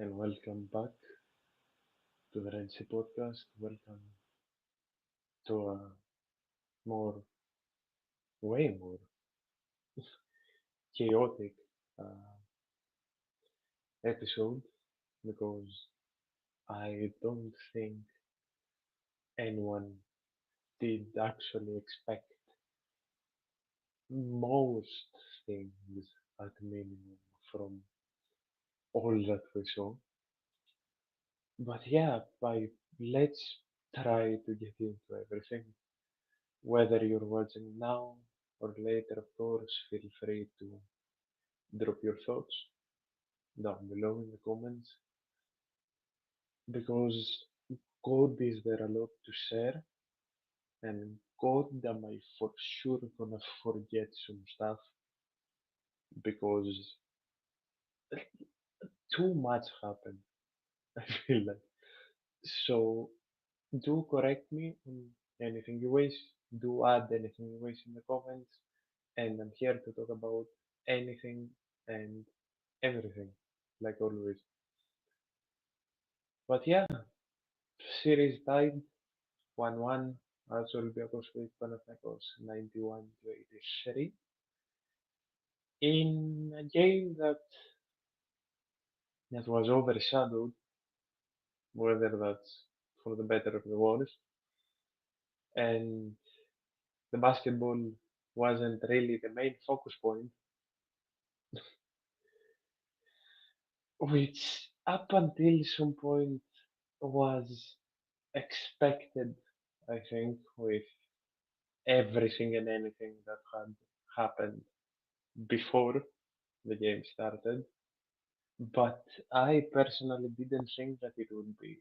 and welcome back to the RedSeaPodcast. Welcome to a more, way more chaotic uh, episode because I don't think anyone did actually expect most things at minimum from all that we saw. But yeah, let's try to get into everything. Whether you're watching now or later, of course, feel free to drop your thoughts down below in the comments because God is there a lot to share, and God am I for sure gonna forget some stuff because too much happened. I feel like so. Do correct me on anything you wish. Do add anything you wish in the comments, and I'm here to talk about anything and everything, like always. But yeah, series tied 1-1 as Olympiacos with Panathinaikos 91 to 83 in a game that was overshadowed, whether that's for the better or the worse, and the basketball wasn't really the main focus point, which up until some point was expected, I think, with everything and anything that had happened before the game started. But I personally didn't think that it would be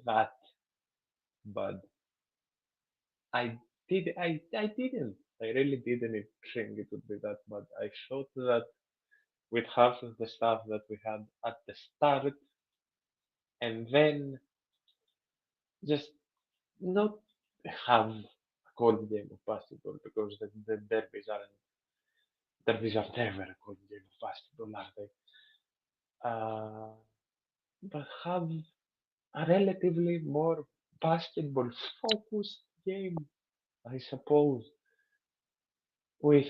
that bad. I didn't. I really didn't think it would be that bad. I thought that with half of the stuff that we had at the start, and then just not have a cold game of basketball because the derbies are never a cold game of basketball, are they? Uh, but have a relatively more basketball focused game, I suppose, with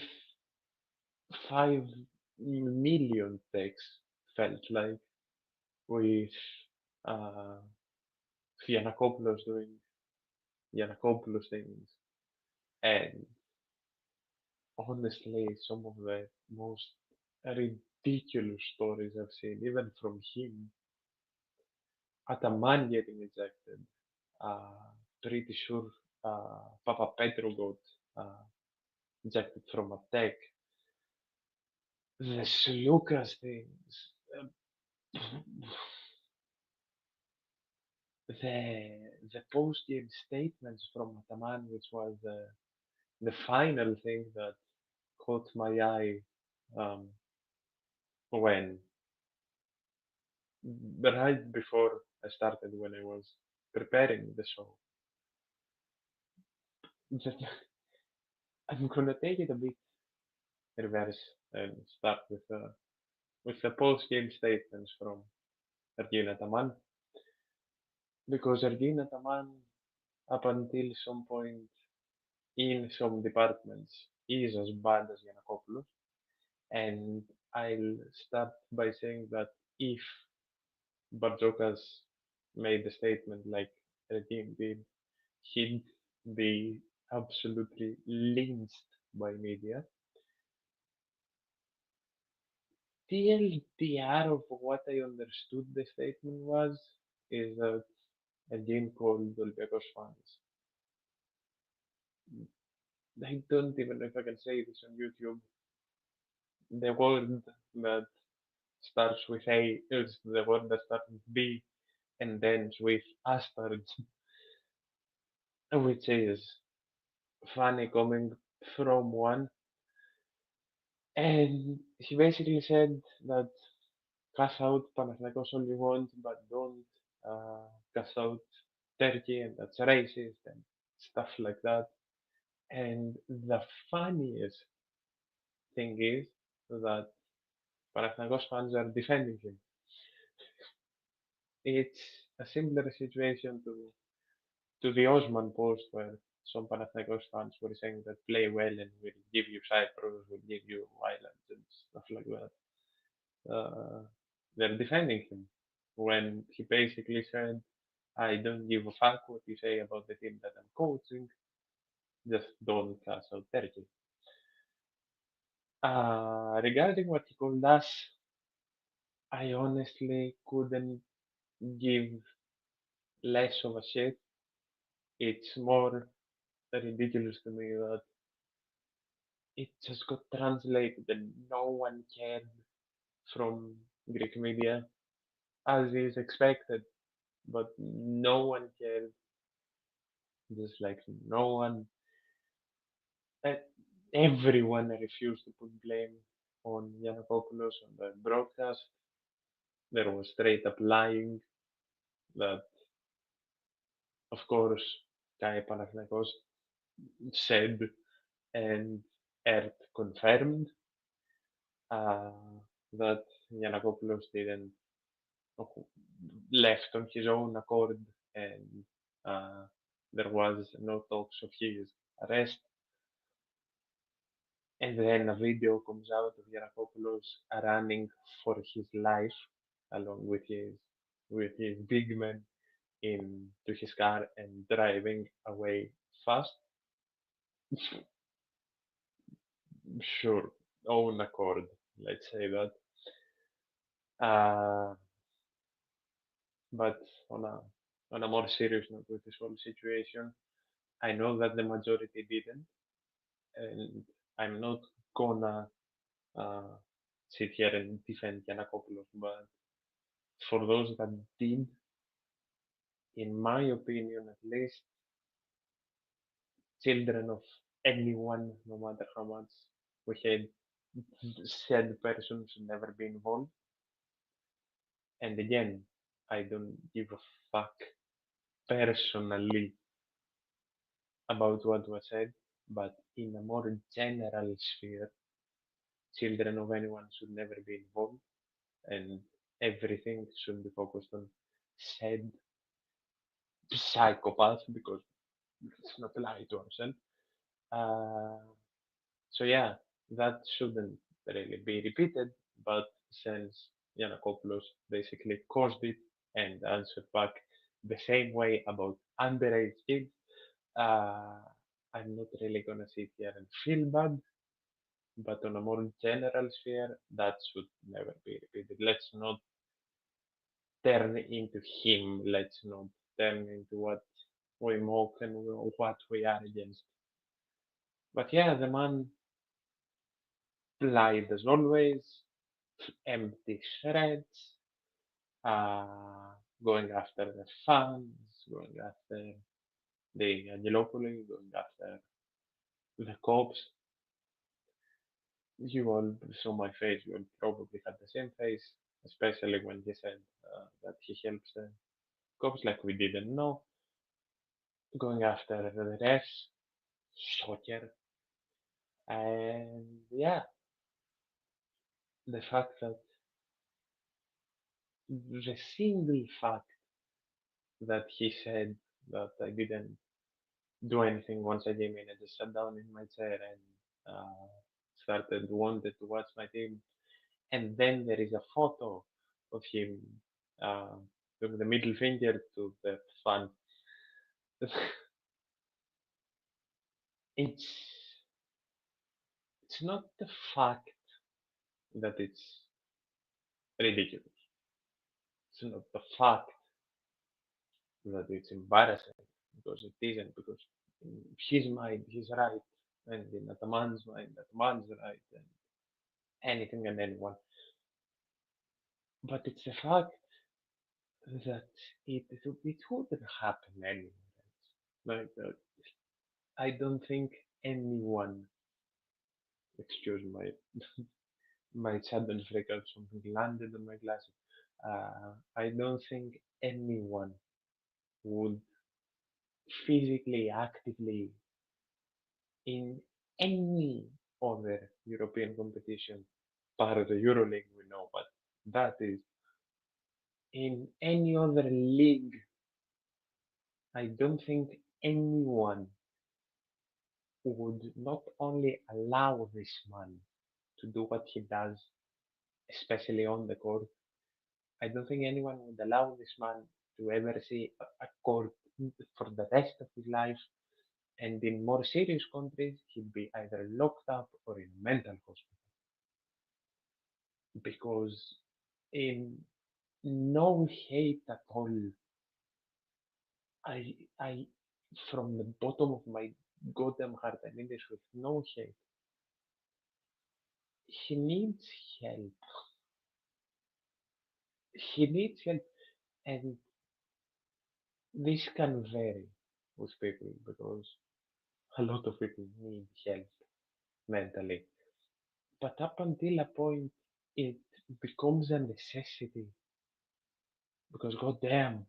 5 million takes, felt like, with uh, Giannakopoulos doing Giannakopoulos things, and honestly, some of the most ridiculous stories I've seen, even from him, at a man getting ejected. Uh, Pretty sure Papa Petro got ejected from a tech. The Lucas things, the post game statements from Ataman, which was the final thing that caught my eye um, when right before I started, when I was preparing the show. Just, I'm gonna take it a bit reverse and start with the post game statements from Ergin Ataman, because Ergin Ataman, up until some point in some departments, is as bad as Giannakopoulos. And I'll start by saying that if Bartzokas made a statement like Ergin did, he'd be absolutely lynched by media. TLDR of what I understood the statement was is that Ergin called Olympiacos fans. I don't even know if I can say this on YouTube. The word that starts with A is the word that starts with B and ends with astards, which is funny coming from one. And he basically said that cash out Panathinaikos only want, but don't cash out Turkey, and that's racist and stuff like that. And the funniest thing is that Panathinaikos fans are defending him. It's a similar situation to the Osman post where some Panathinaikos fans were saying that play well and we'll give you Cyprus, we'll give you Ireland and stuff like that. They're defending him when he basically said, I don't give a fuck what you say about the team that I'm coaching, just don't cash out Turkey. Regarding what he called us, I honestly couldn't give less of a shit. It's more ridiculous to me that it just got translated and no one cared from Greek media, as is expected, but no one cared. Just like no one, uh, everyone refused to put blame on Yiannopoulos on the broadcast. There was straight up lying that, of course, Kai Panathinaikos said and Earth confirmed uh, that Yiannopoulos didn't left on his own accord and uh, there was no talks of his arrest. And then a video comes out of Yiannopoulos running for his life along with his big men into his car and driving away fast. Sure, own accord, let's say that. Uh, but on a more serious note with this whole situation, I know that the majority didn't, and I'm not gonna uh, sit here and defend Yiannopoulos, but for those that did, in my opinion at least, children of anyone, no matter how much we had said person should never be involved. And again, I don't give a fuck personally about what was said, but in a more general sphere, children of anyone should never be involved, and everything should be focused on said psychopath because let's not lie to ourselves. Uh, so yeah, that shouldn't really be repeated, but since Yiannopoulos basically caused it and answered back the same way about underage kids, uh, I'm not really gonna sit here and feel bad, but on a more general sphere, that should never be repeated. Let's not turn into him. Let's not turn into what we mock and what we are against. But yeah, the man lied as always, empty threats, uh, going after the fans, going after the Angelopoli, going after the cops. You all saw my face, you all probably had the same face, especially when he said that he helps the cops like we didn't know, going after the refs, shocker. And yeah, the fact that the single fact that he said that I didn't do anything once I came in, I just sat down in my chair and started wanted to watch my team. And then there is a photo of him uh, with the middle finger to the fan. it's it's not the fact that it's ridiculous. It's not the fact that it's embarrassing because it isn't. Because in his mind, he's right, and in Ataman's mind, Ataman's right, and anything and anyone. But it's the fact that it wouldn't happen anywhere else. Like I don't think anyone, excuse my sudden freak out, something landed on my glasses. I don't think anyone would physically, actively, in any other European competition, part of the Euroleague we know, but that is In any other league, I don't think anyone would not only allow this man to do what he does, especially on the court. I don't think anyone would allow this man to ever see a court for the rest of his life. And in more serious countries, he'd be either locked up or in a mental hospital. Because in no hate at all, I, from the bottom of my goddamn heart, I mean this with no hate. He needs help. He needs help, and this can vary with people because a lot of people need help mentally. But up until a point, it becomes a necessity because goddamn,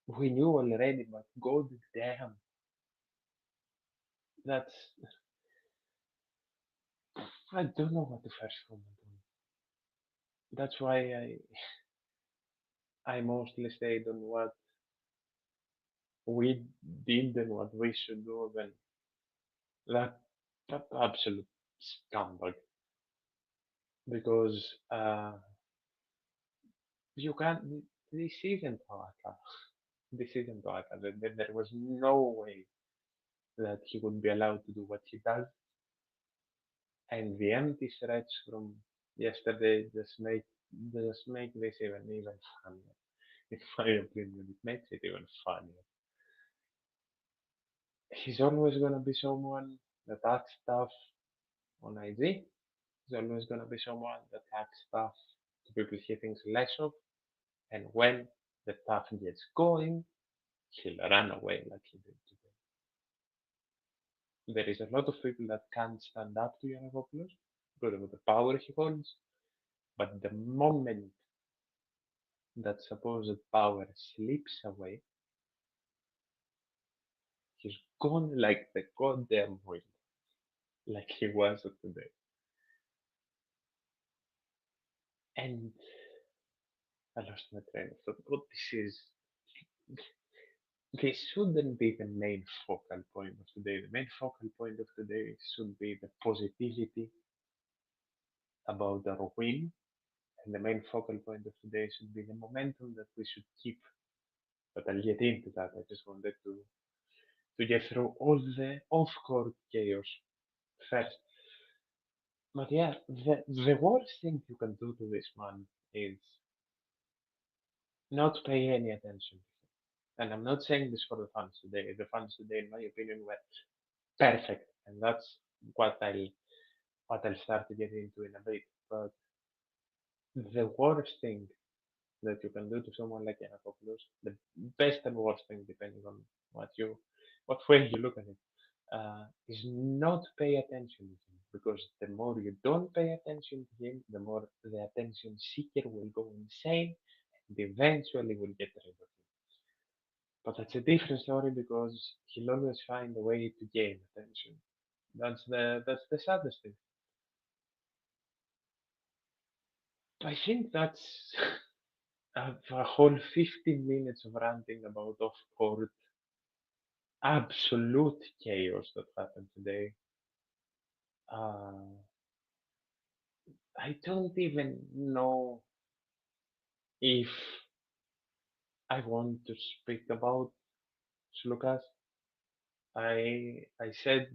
we knew already, but goddamn, that's I don't know what to first comment on. That's why I mostly stayed on what we did and what we should do. Then that that absolute scumbag because you can't. This isn't Aka. This isn't Aka. There was no way that he would be allowed to do what he does. And the empty threats from yesterday just make this even funnier. In my opinion, it makes it even funnier. He's always gonna be someone that acts tough on IG. He's always gonna be someone that acts tough to people he thinks less of. And when the tough gets going, he'll run away like he did today. There is a lot of people that can't stand up to Yiannopoulos because of the power he holds, but the moment that supposed power slips away, he's gone like the goddamn wind, like he was today. And I lost my train of thought. What this shouldn't be the main focal point of today. The main focal point of today should be the positivity about our win, and the main focal point of today should be the momentum that we should keep. But I'll get into that. I just wanted to get through all the off-court chaos first. But yeah, the worst thing you can do to this man is not pay any attention. And I'm not saying this for the fans today. The fans today, in my opinion, were perfect, and that's what I'll start to get into in a bit. But the worst thing that you can do to someone like Yanakopoulos, the best and worst thing, depending on what way you look at it, is not pay attention to him. Because the more you don't pay attention to him, the more the attention seeker will go insane and eventually will get rid of him. But that's a different story because he'll always find a way to gain attention. That's the saddest thing. I think that's a whole 15 minutes of ranting about off-court absolute chaos that happened today. Uh, I don't even know if I want to speak about Lucas. I said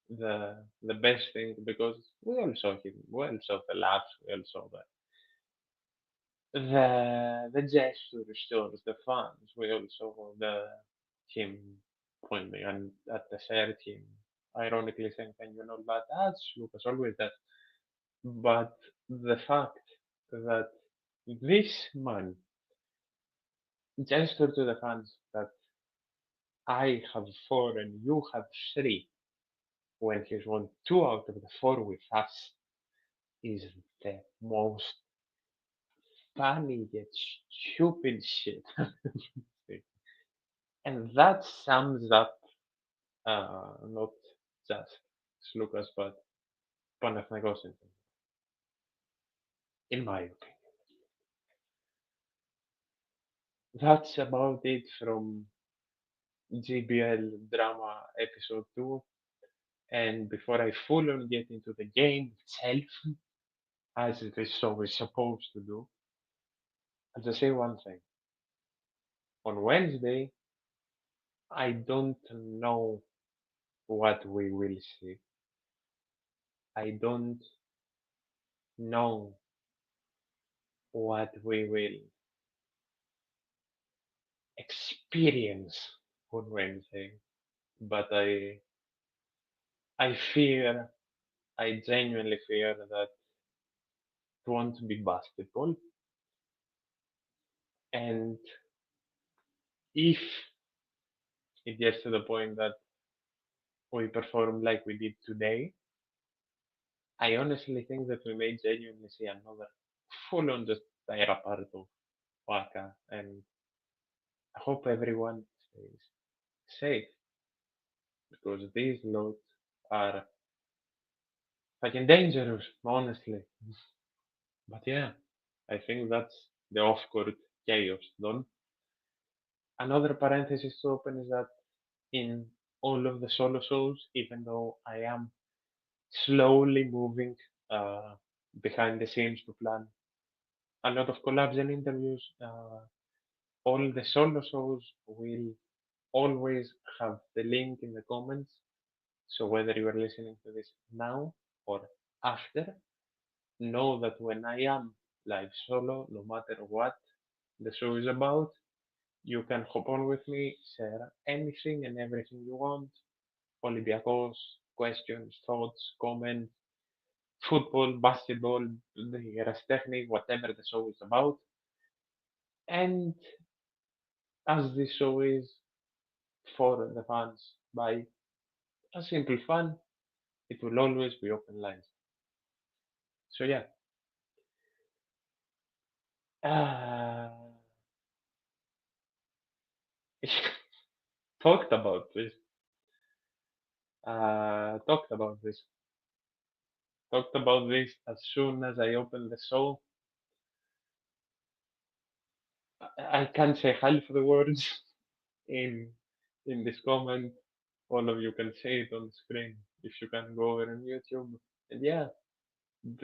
the best thing because we all saw him, we all saw the laughs, we all saw the gestures towards the fans. We all saw the him pointing and at the third him ironically saying thank you and all that. That's Lucas always does. But the fact that this man gestured to the fans that I have four and you have three when he's won two out of the four with us is the most funny yet stupid shit. And that sums up not just Lucas but Panathinaikos in my opinion. that's about it from GBL Drama Episode 2. And before I full on get into the game itself, as this show is supposed to do, I'll just say one thing. On Wednesday, I don't know what we will see. I don't know what we will experience on Wednesday, but I fear, I genuinely fear that it won't be basketball. And if it gets to the point that we perform like we did today, I honestly think that we may genuinely see another full on just tear apart of Waka, and I hope everyone stays safe because these loads are fucking dangerous, honestly. But yeah, I think that's the off-court chaos done. Another parenthesis to open is that in all of the solo shows, even though I am slowly moving uh, behind the scenes to plan a lot of collabs and interviews, all the solo shows will always have the link in the comments. So whether you are listening to this now or after, know that when I am live solo, no matter what the show is about, you can hop on with me, share anything and everything you want. Olympiacos, questions, thoughts, comments, football, basketball, the rest technique, whatever the show is about. And as this show is for the fans by a simple fan, it will always be open lines. So yeah, uh, talked about this. Talked about this. Talked about this as soon as I opened the show. I can't say half the words in in this comment. All of you can say it on screen if you can go over on YouTube. And yeah,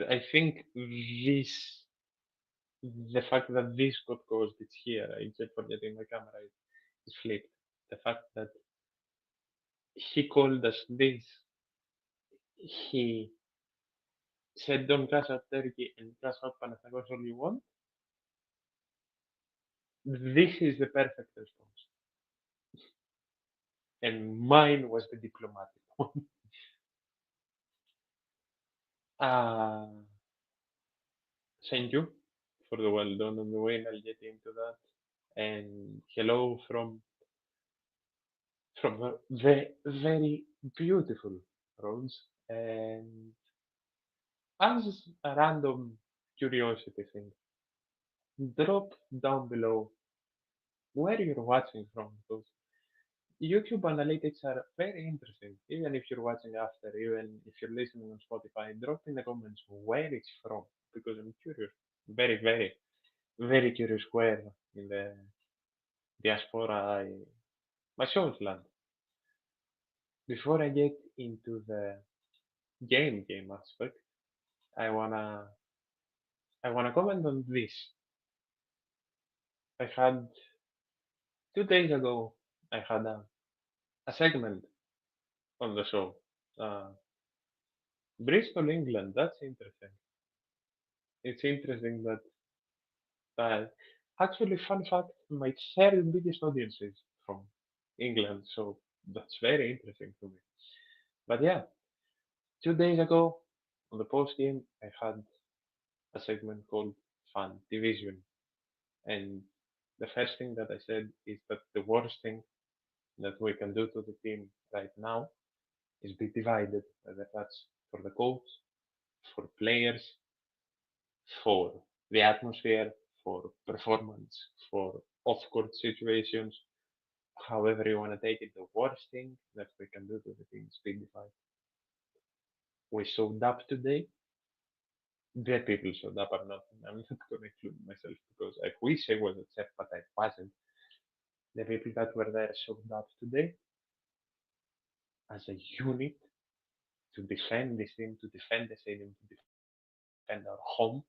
I think this, the fact that this podcast is here, I keep forgetting my camera is flipped. The fact that he called us this, he said don't cash out Turkey and cash out Panathinaikos all you want. This is the perfect response. And mine was the diplomatic one. uh, Thank you for the well done on the win. I'll get into that. And hello from the very beautiful Rhodes. And as a random curiosity thing, drop down below where you're watching from because YouTube analytics are very interesting. Even if you're watching after, even if you're listening on Spotify, drop in the comments where it's from because I'm curious. Very, very, very curious where in the diaspora my shows land. Before I get into the game aspect, I wanna comment on this. I had 2 days ago. I had a segment on the show. Uh, Bristol, England. That's interesting. It's interesting that actually, fun fact: my third biggest audience is from England, so that's very interesting to me. But yeah, 2 days ago on the post game, I had a segment called Fan Division, and the first thing that I said is that the worst thing that we can do to the team right now is be divided, whether that's for the coach, for players, for the atmosphere, for performance, for off-court situations, however you want to take it. The worst thing that we can do to the team is be divided. We showed up today the people showed up or not. I'm not going to include myself because I wish I was a chef, but I wasn't. The people that were there showed up today as a unit to defend this team, to defend the stadium, to defend our home,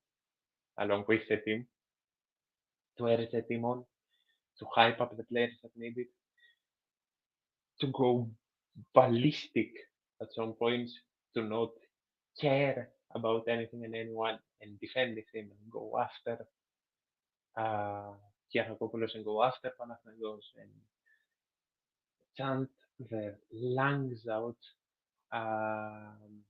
along with the team, to urge the team on, to hype up the players that need it, to go ballistic at some points, to not care about anything and anyone and defend the team and go after uh, Giannakopoulos and go after Panathinaikos and chant their lungs out. Um,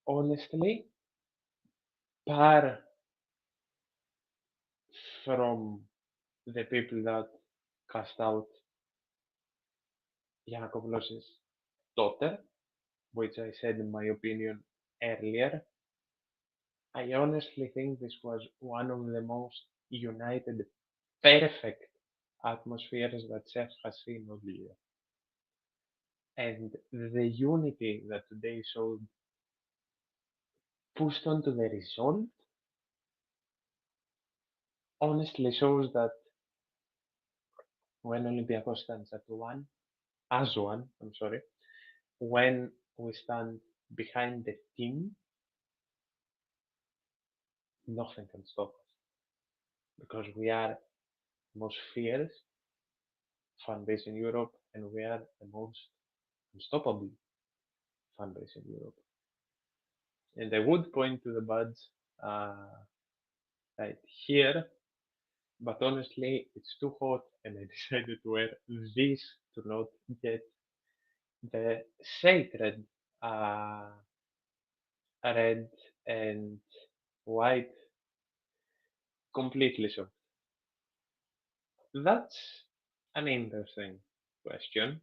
Honestly, apart from the people that cast out Giannakopoulos' daughter, which I said in my opinion earlier, I honestly think this was one of the most united, perfect atmospheres that Chef has seen all year. And the unity that today showed pushed onto the result honestly shows that when Olympiacos stands at one, as one, I'm sorry, when we stand behind the team, nothing can stop us because we are the most fierce fan base in Europe and we are the most unstoppable fan base in Europe. And I would point to the buds uh, right here, but honestly, it's too hot and I decided to wear this to not get the sacred uh, red and white completely so. That's an interesting question.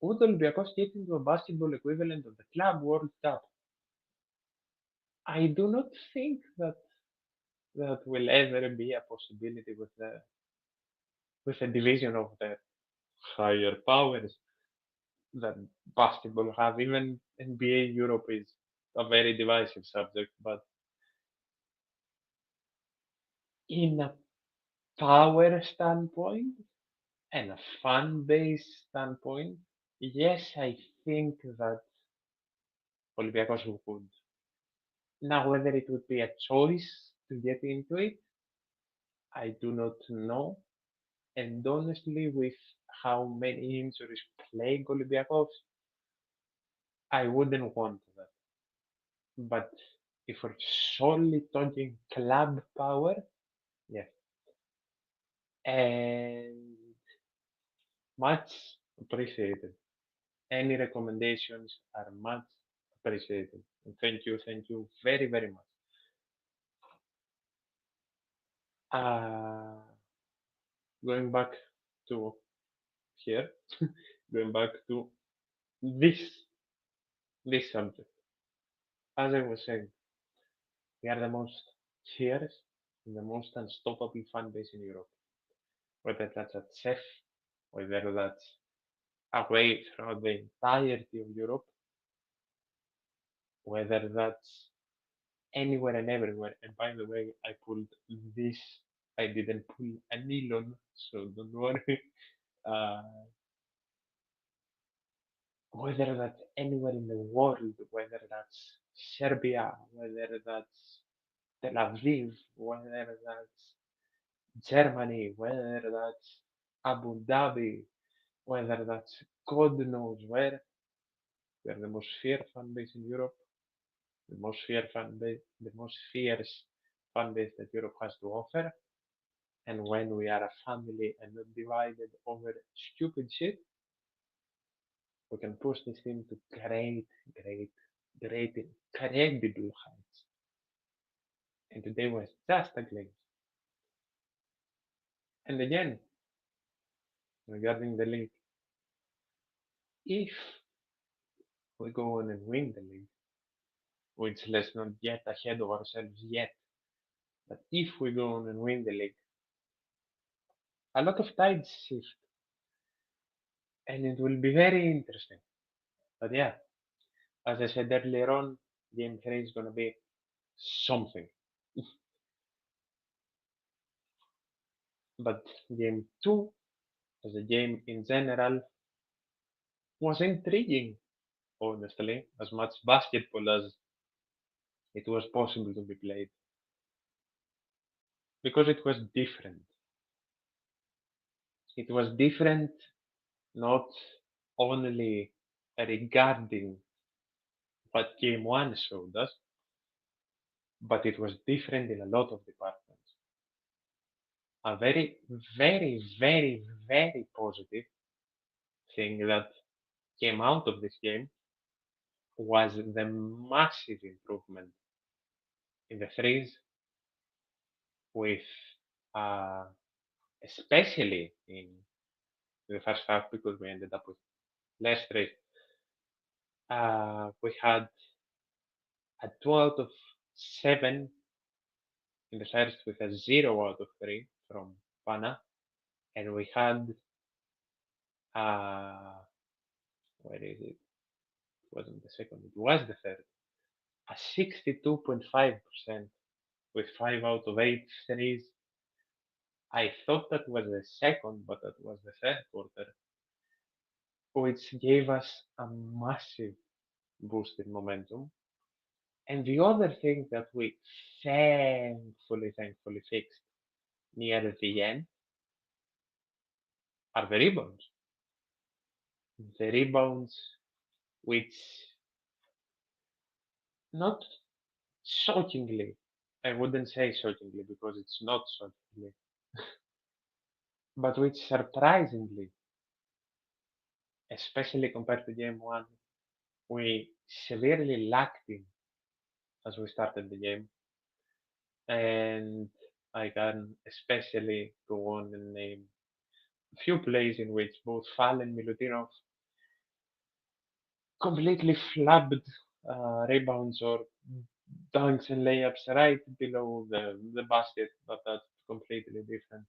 Would Olympiacos get into a basketball equivalent of the Club World Cup? I do not think that that will ever be a possibility with a division of the higher powers that basketball have. Even NBA Europe is a very divisive subject, but in a power standpoint and a fan base standpoint, yes, I think that Olympiacos would. Now, whether it would be a choice to get into it, I do not know. And honestly, with how many injuries plague Olympiacos, I wouldn't want that. But if we're solely talking club power, yes. And much appreciated. Any recommendations are much appreciated. And thank you very, very much. Uh, Going back to here, going back to this this subject. As I was saying, we are the most fierce and the most unstoppable fan base in Europe. Whether that's at CEF, whether that's away throughout the entirety of Europe, whether that's anywhere and everywhere. And by the way, I pulled this. I didn't pull a nylon, so don't worry. Uh, Whether that's anywhere in the world, whether that's Serbia, whether that's Tel Aviv, whether that's Germany, whether that's Abu Dhabi, whether that's God knows where, we're the most fierce fan base in Europe, the most fierce fan base, the most fierce fan base that Europe has to offer. And when we are a family and not divided over stupid shit, we can push this team to great, great, incredible heights. And today was just a glimpse. And again, regarding the league, if we go on and win the league, which let's not get ahead of ourselves yet, but if we go on and win the league, a lot of tides shift. and it will be very interesting. But yeah, as I said earlier on, game 3 is going to be something. But game 2, as a game in general, was intriguing, honestly, as much basketball as it was possible to be played. Because it was different. It was different not only regarding what game 1 showed us, but it was different in a lot of departments. A very, very, very, very positive thing that came out of this game was the massive improvement in the threes, with uh, especially in the first half, because we ended up with less threes. We had a 2 out of 7 in the first, with a 0 out of 3 from Pana, and we had uh, where is it? It wasn't the second, it was the third. A 62.5% with 5 out of 8 threes. I thought that was the second, but that was the third quarter, which gave us a massive boost in momentum. And the other thing that we thankfully fixed near the end are the rebounds. The rebounds, which, not shockingly, I wouldn't say shockingly because it's not shockingly, but which surprisingly, especially compared to game 1, we severely lacked in as we started the game. And I can especially go on and name a few plays in which both Fall and Milutinov completely flubbed rebounds or dunks and layups right below the basket, but that's completely different.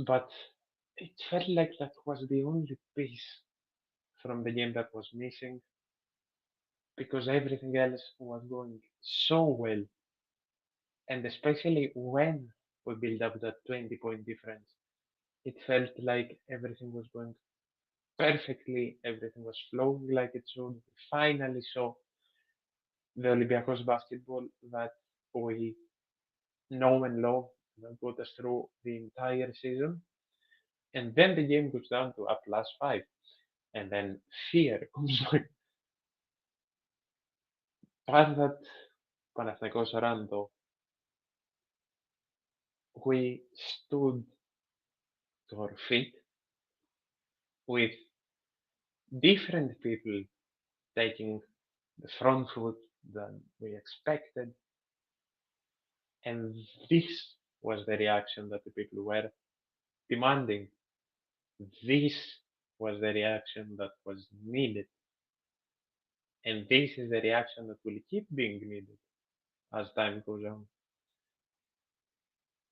But it felt like that was the only piece from the game that was missing, because everything else was going so well, and especially when we built up that 20-point difference, it felt like everything was going perfectly, everything was flowing like it should. We finally saw the Olympiacos basketball that we know and love, that got us through the entire season. And then the game goes down to a +5, and then fear comes back. Part that Panathinaikos ran, though, we stood to our feet with different people taking the front foot than we expected. And this was the reaction that the people were demanding. This was the reaction that was needed. And this is the reaction that will keep being needed as time goes on.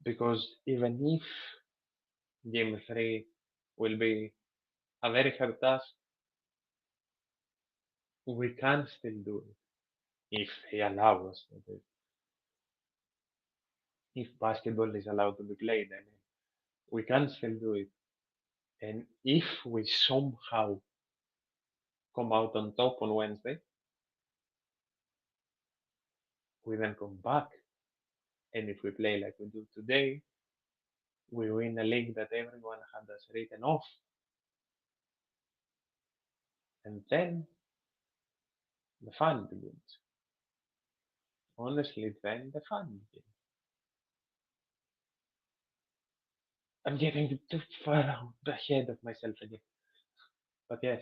Because even if game 3 will be a very hard task, we can still do it if they allow us to do it. If basketball is allowed to be played, I mean, we can still do it. And if we somehow come out on top on Wednesday, we then come back. And if we play like we do today, we win a league that everyone had us written off. And then the fun begins. Honestly, then the fun begins. I'm getting too far out ahead of myself again. But yes,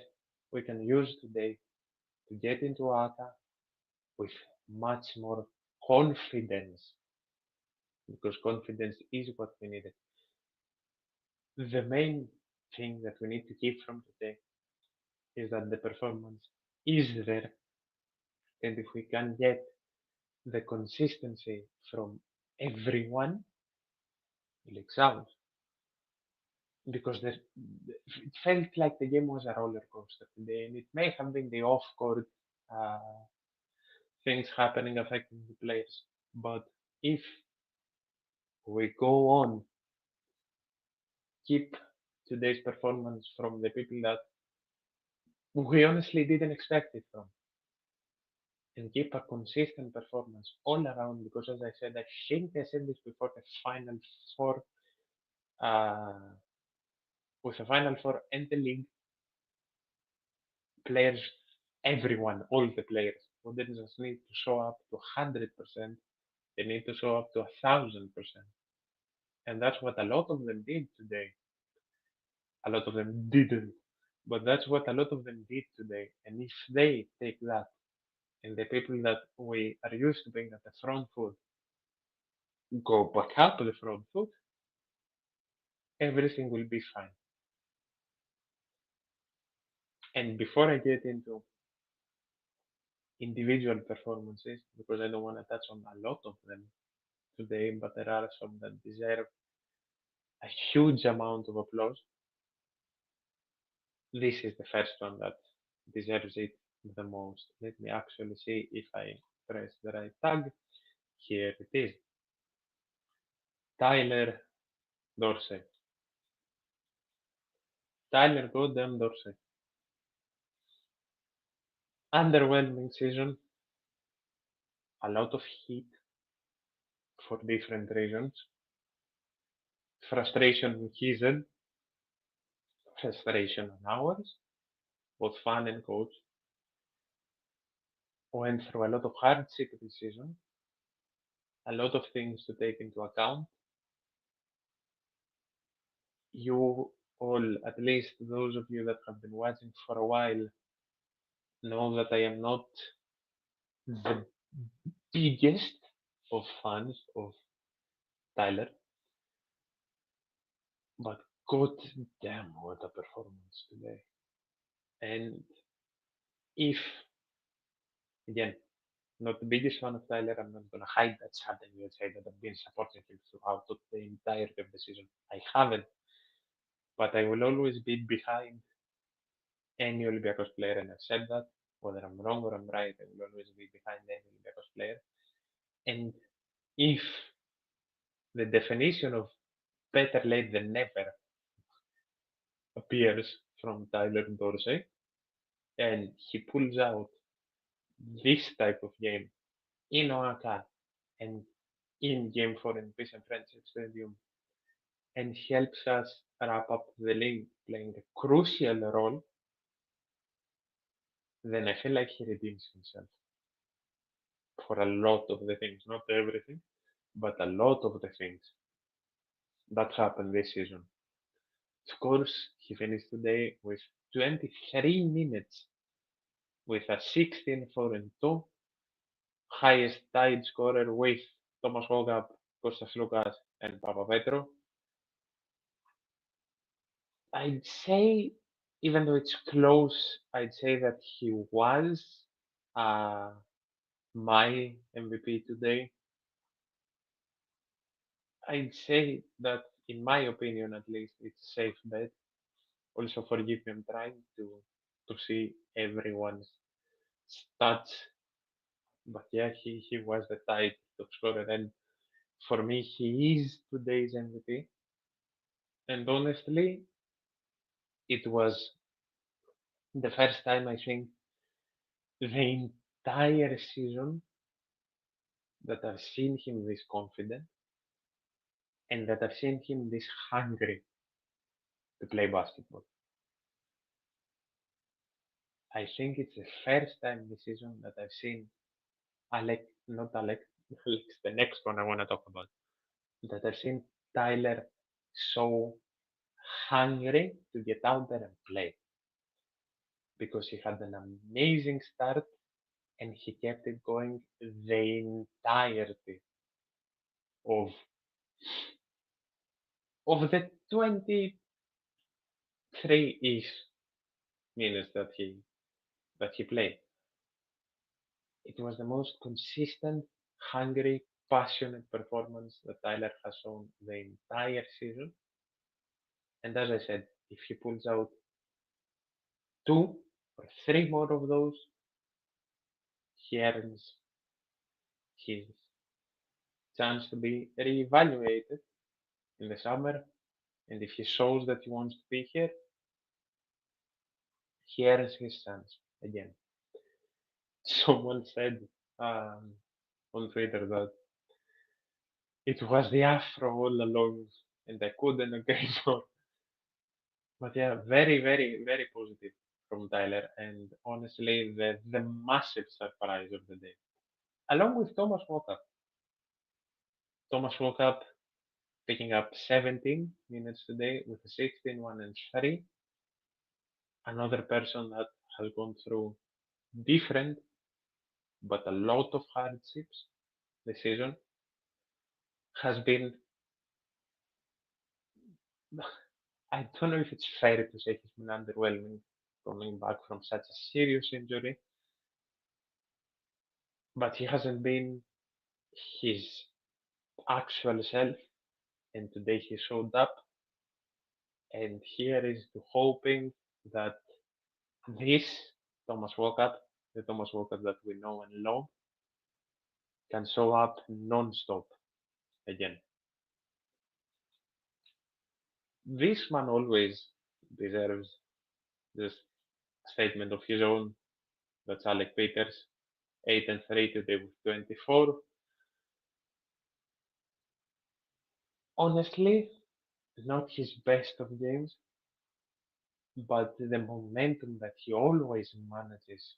we can use today to get into ATA with much more confidence, because confidence is what we needed. The main thing that we need to keep from today is that the performance is there, and if we can get the consistency from everyone, it looks out. because it felt like the game was a roller coaster today, and it may have been the off-court uh, things happening affecting the players. But if we go on, keep today's performance from the people that we honestly didn't expect it from, and keep a consistent performance all around, because as I said, I think I said this before, the Final Four, uh, with the Final Four and the league, players, everyone, all the players, wouldn't just need to show up to 100%, they need to show up to 1,000%. And that's what a lot of them did today. A lot of them didn't, but that's what a lot of them did today. And if they take that, and the people that we are used to being at the front foot go back up to the front foot, everything will be fine. And before I get into individual performances, because I don't want to touch on a lot of them today, but there are some that deserve a huge amount of applause. This is the first one that deserves it the most. Let me actually see if I press the right tag. Here it is. Tyler Dorsey. Tyler goddamn Dorsey. Underwhelming season. A lot of heat for different reasons. Frustration on his end. Frustration on ours. Both fan and coach. Went through a lot of hardship this season. A lot of things to take into account. You all, at least those of you that have been watching for a while, know that I am not the biggest of fans of Tyler, but god damn, what a performance today. And if, again, not the biggest fan of Tyler, I'm not going to hide that something and say that I've been supporting him throughout the entirety of the season. I haven't, but I will always be behind any Olympiacos player, and I've said that, whether I'm wrong or I'm right, I will always be behind any Olympiacos player. And if the definition of better late than never appears from Tyler Dorsey, and he pulls out this type of game in Oaka and in Game 4 in Peace and Friendship Stadium, and helps us wrap up the league playing a crucial role, then I feel like he redeems himself for a lot of the things, not everything, but a lot of the things that happened this season. Of course, he finished today with 23 minutes with a 16-4-2, highest tied scorer with Thomas Hogap, Kostas Lukas, and Papapetro. I'd say, even though it's close, I'd say that he was uh, my MVP today. I'd say that, in my opinion at least, it's a safe bet. Also, forgive me, I'm trying to see everyone's stats, but yeah, he was the tied top scorer, and for me, he is today's MVP. And honestly, it was the first time I think the entire season that I've seen him this confident and that I've seen him this hungry to play basketball. I think it's the first time this season that I've seen Alec, not Alec, Alex, the next one I want to talk about, that I've seen Tyler so hungry to get out there and play, because he had an amazing start and he kept it going the entirety of the 23-ish minutes that he played. It was the most consistent, hungry, passionate performance that Tyler has shown the entire season. And as I said, if he pulls out 2 or 3 more of those, he earns his chance to be reevaluated in the summer. And if he shows that he wants to be here, he earns his chance again. Someone said um, on Twitter that it was the afro all along, and I couldn't agree more. But yeah, very, very, very positive from Tyler, and honestly, the massive surprise of the day, along with Thomas Walkup. Thomas Walkup picking up 17 minutes today with a 16, 1, and 3. Another person that has gone through different but a lot of hardships this season has been. I don't know if it's fair to say he's been underwhelming coming back from such a serious injury, but he hasn't been his actual self, and today he showed up. And here is to hoping that this Thomas Walkup, the Thomas Walkup that we know and love, can show up non-stop again. This man always deserves this statement of his own. That's Alec Peters, 8 and 3 today with 24. Honestly, not his best of games, but the momentum that he always manages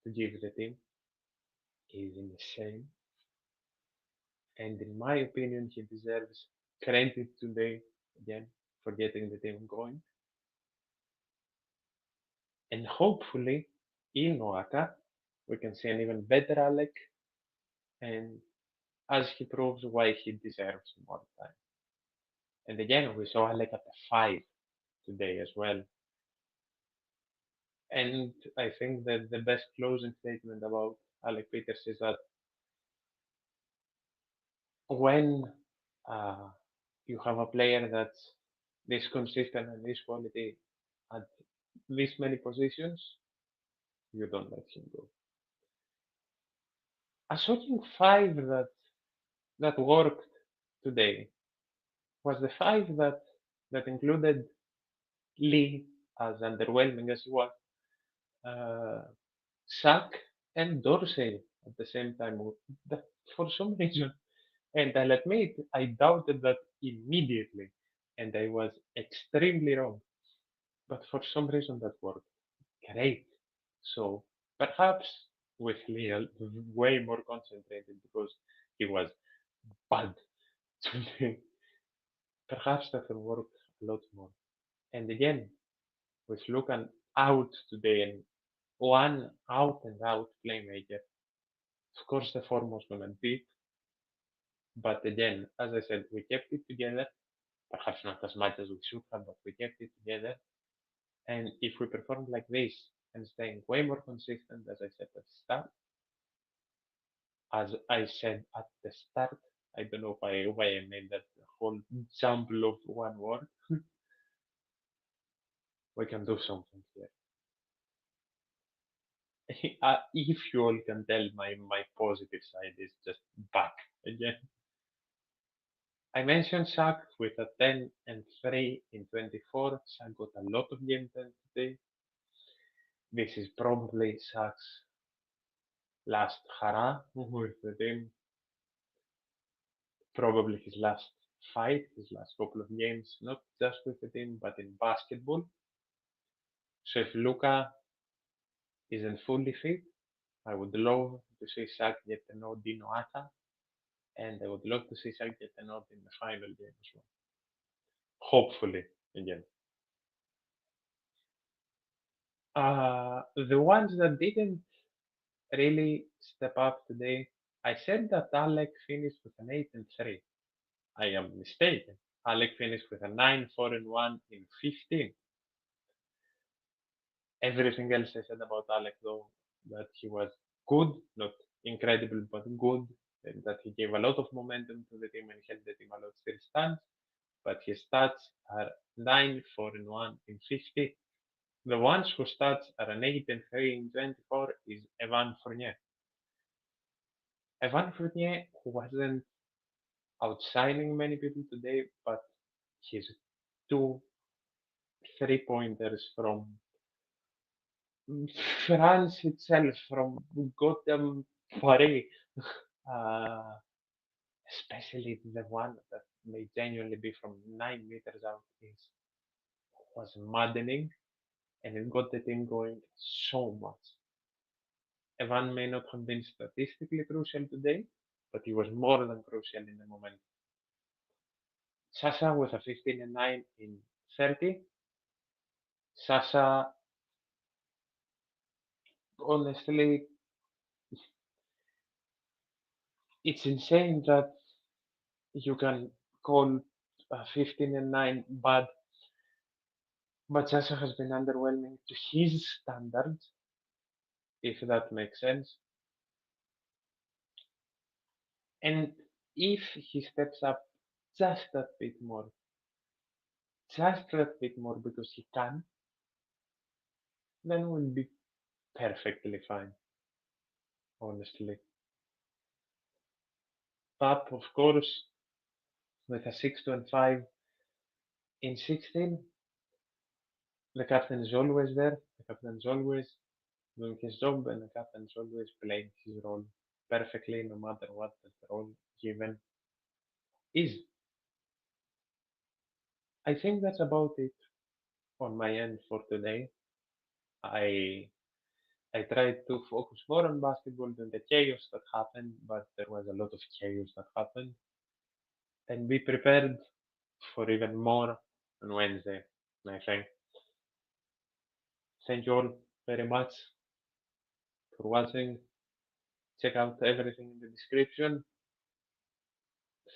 to give the team is insane. And in my opinion, he deserves credit today again for getting the team going. And hopefully, in Oaka, we can see an even better Alec, and as he proves why he deserves more time. And again, we saw Alec at the 5 today as well. And I think that the best closing statement about Alec Peters is that when uh, you have a player that's this consistent and this quality at this many positions, you don't let him go. A shocking 5 that worked today was the 5 that included Lee, as underwhelming as he was, uh, Sack and Dorsey at the same time. That, for some reason, and I'll admit, I doubted that immediately, and I was extremely wrong. But for some reason, that worked great. So perhaps with Lee way more concentrated because he was bad today. Perhaps that will work a lot more. And again, with Lukan out today and one out and out playmaker, of course the form was gonna dip. But again, as I said, we kept it together. Perhaps not as much as we should have, but we kept it together. And if we perform like this and staying way more consistent, as I said at the start, I don't know why I made that whole jumble of one word. We can do something here. If you all can tell, my positive side is just back again. I mentioned Shaq with a 10 and 3 in 24. Shaq got a lot of game time today. This is probably Shaq's last hurrah with the team. Probably his last fight, his last couple of games, not just with the team, but in basketball. So if Luka isn't fully fit, I would love to see Shaq get a nod in Oaxaca, and I would love to see Shaq get a nod in the final game as well. Hopefully, again. The ones that didn't really step up today, I said that Alec finished with an 8 and 3. I am mistaken. Alec finished with a 9, 4 and 1 in 15. Everything else I said about Alec, though, that he was good, not incredible, but good, and that he gave a lot of momentum to the team and helped the team a lot still stands. but his stats are 9, 4, and 1 in 50. The ones whose stats are an 8 and 3 in 24 is Evan Fournier. Evan Fournier wasn't outshining many people today, but his 2 3-pointers from France itself, from Gotham Paris, uh, especially the one that may genuinely be from 9 meters out, was maddening, and it got the team going so much. Evan may not have been statistically crucial today, but he was more than crucial in the moment. Sasha with a 15 and 9 in 30. Sasha, honestly, it's insane that you can call 15 and 9 bad, but Sasha has been underwhelming to his standards, if that makes sense. And if he steps up just that bit more, just that bit more because he can, then we'll be perfectly fine, honestly. Pap, of course, with a 6, 2, and 5 in 16, the captain is always there, the captain is always doing his job, and the captain is always playing his role perfectly, no matter what the role given is. I think that's about it on my end for today. I I tried to focus more on basketball than the chaos that happened, but there was a lot of chaos that happened. And be prepared for even more on Wednesday, I think. Thank you all very much for watching. Check out everything in the description.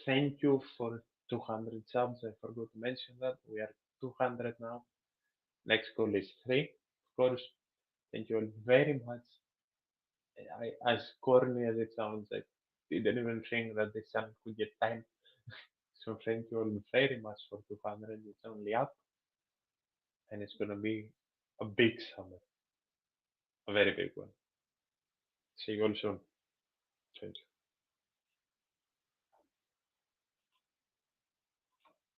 Thank you for 200 subs. I forgot to mention that. We are 200 now. Next goal is 3. Of course, thank you all very much. As corny as it sounds, I didn't even think that this channel could get 10. So thank you all very much for 200. It's only up, and it's gonna be a big summer, a very big one. See you all soon. Thank you.